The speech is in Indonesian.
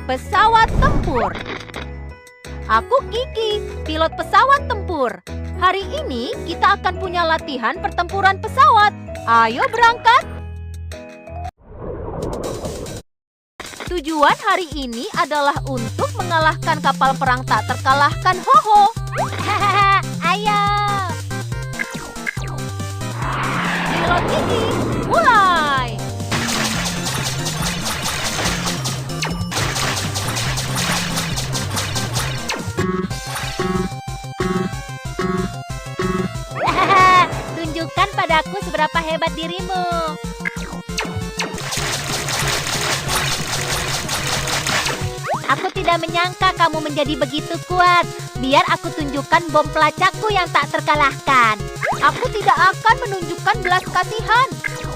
Pesawat tempur. Aku Kiki, pilot pesawat tempur. Hari ini kita akan punya latihan pertempuran pesawat. Ayo berangkat. Tujuan hari ini adalah untuk mengalahkan kapal perang tak terkalahkan Ho-Ho. Ayo. Pilot Kiki, mulai. Tunjukkan padaku seberapa hebat dirimu. Aku tidak menyangka kamu menjadi begitu kuat. Biar aku tunjukkan bom pelacakku yang tak terkalahkan. Aku tidak akan menunjukkan belas kasihan.